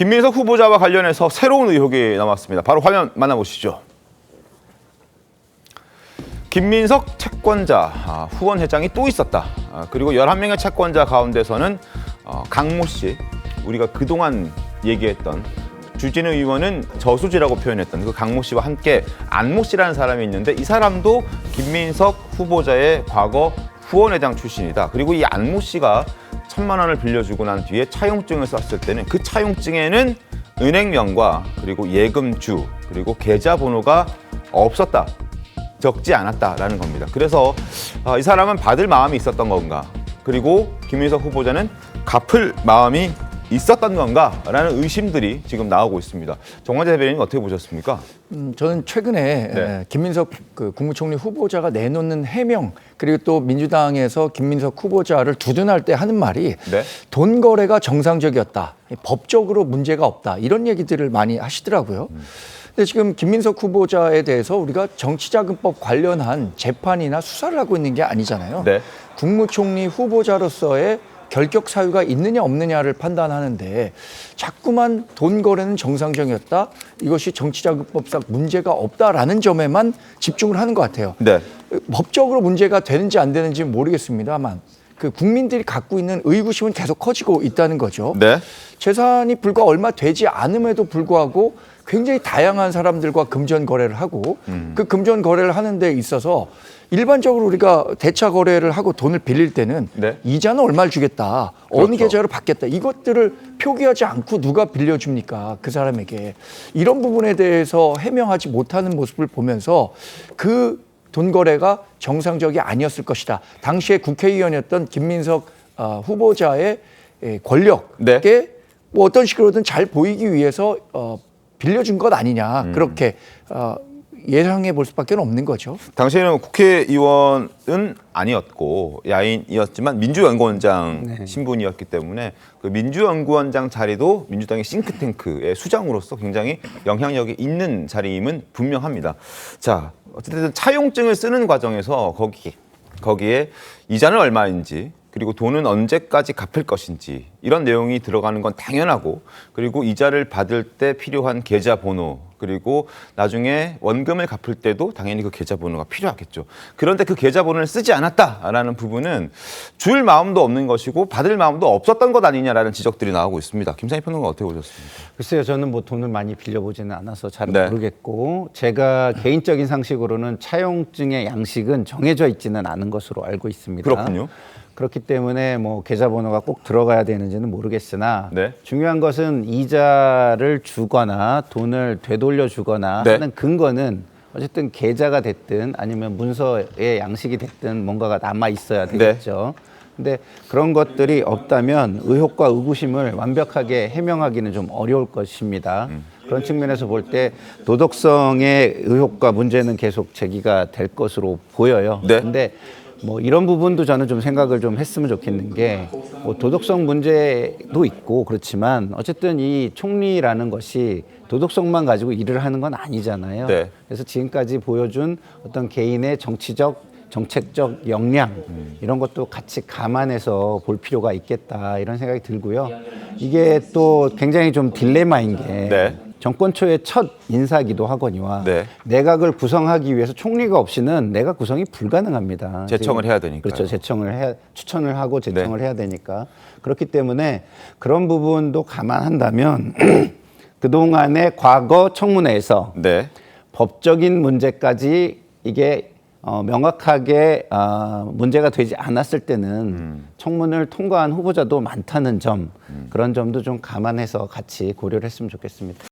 김민석 후보자와 관련해서 새로운 의혹이 나왔습니다. 바로 화면 만나보시죠. 김민석 채권자 후원 회장이 또 있었다. 그리고 11명의 채권자 가운데서는 강모 씨, 우리가 그동안 얘기했던 주진우 의원은 저수지라고 표현했던 그 강모 씨와 함께 안모 씨라는 사람이 있는데 이 사람도 김민석 후보자의 과거 후원회장 출신이다. 그리고 이 안모 씨가 1,000만 원을 빌려주고 난 뒤에 차용증을 썼을 때는 그 차용증에는 은행명과 그리고 예금주 그리고 계좌번호가 없었다. 적지 않았다라는 겁니다. 그래서 이 사람은 받을 마음이 있었던 건가? 그리고 김민석 후보자는 갚을 마음이 있었던 건가라는 의심들이 지금 나오고 있습니다. 정관재 대변인님 어떻게 보셨습니까? 저는 최근에 김민석 국무총리 후보자가 내놓는 해명 그리고 또 민주당에서 김민석 후보자를 두둔할 때 하는 말이 돈 거래가 정상적이었다. 법적으로 문제가 없다. 이런 얘기들을 많이 하시더라고요. 근데 지금 김민석 후보자에 대해서 우리가 정치자금법 관련한 재판이나 수사를 하고 있는 게 아니잖아요. 국무총리 후보자로서의 결격 사유가 있느냐 없느냐를 판단하는데 자꾸만 돈 거래는 정상적이었다. 이것이 정치자금법상 문제가 없다라는 점에만 집중을 하는 것 같아요. 법적으로 문제가 되는지 안 되는지는 모르겠습니다만 그 국민들이 갖고 있는 의구심은 계속 커지고 있다는 거죠. 재산이 불과 얼마 되지 않음에도 불구하고 굉장히 다양한 사람들과 금전 거래를 하고 그 금전 거래를 하는 데 있어서 일반적으로 우리가 대차 거래를 하고 돈을 빌릴 때는 이자는 얼마를 주겠다. 어느 계좌로 받겠다. 이것들을 표기하지 않고 누가 빌려줍니까? 그 사람에게. 이런 부분에 대해서 해명하지 못하는 모습을 보면서 그 돈 거래가 정상적이 아니었을 것이다. 당시에 국회의원이었던 김민석 후보자의 권력에 뭐 어떤 식으로든 잘 보이기 위해서 빌려준 것 아니냐. 그렇게 예상해 볼 수밖에 없는 거죠. 당시에는 국회의원은 아니었고 야인이었지만 민주연구원장 신분이었기 때문에 그 민주연구원장 자리도 민주당의 싱크탱크의 수장으로서 굉장히 영향력이 있는 자리임은 분명합니다. 자, 어쨌든 차용증을 쓰는 과정에서 거기에 이자는 얼마인지 그리고 돈은 언제까지 갚을 것인지 이런 내용이 들어가는 건 당연하고 그리고 이자를 받을 때 필요한 계좌번호 그리고 나중에 원금을 갚을 때도 당연히 그 계좌번호가 필요하겠죠. 그런데 그 계좌번호를 쓰지 않았다라는 부분은 줄 마음도 없는 것이고 받을 마음도 없었던 것 아니냐라는 지적들이 나오고 있습니다. 김상희 평론가 어떻게 보셨습니까? 글쎄요. 저는 뭐 돈을 많이 빌려보지는 않아서 잘 모르겠고 제가 개인적인 상식으로는 차용증의 양식은 정해져 있지는 않은 것으로 알고 있습니다. 그렇군요. 그렇기 때문에 뭐 계좌번호가 꼭 들어가야 되는지는 모르겠으나 중요한 것은 이자를 주거나 돈을 되돌려 주거나 하는 근거는 어쨌든 계좌가 됐든 아니면 문서의 양식이 됐든 뭔가가 남아 있어야 되겠죠. 근데 그런 것들이 없다면 의혹과 의구심을 완벽하게 해명하기는 좀 어려울 것입니다. 그런 측면에서 볼 때 도덕성의 의혹과 문제는 계속 제기가 될 것으로 보여요. 근데 뭐 이런 부분도 저는 좀 생각을 좀 했으면 좋겠는 게 뭐 도덕성 문제도 있고 그렇지만 어쨌든 이 총리라는 것이 도덕성만 가지고 일을 하는 건 아니잖아요. 그래서 지금까지 보여준 어떤 개인의 정치적 정책적 역량 이런 것도 같이 감안해서 볼 필요가 있겠다 이런 생각이 들고요. 이게 또 굉장히 좀 딜레마인 게 정권 초의 첫 인사기도 하거니와 내각을 구성하기 위해서 총리가 없이는 내각 구성이 불가능합니다. 제청을 해야 되니까. 그렇죠. 추천을 하고 제청을 해야 되니까. 그렇기 때문에 그런 부분도 감안한다면 그동안의 과거 청문회에서 법적인 문제까지 이게 명확하게 문제가 되지 않았을 때는 청문을 통과한 후보자도 많다는 점 그런 점도 좀 감안해서 같이 고려를 했으면 좋겠습니다.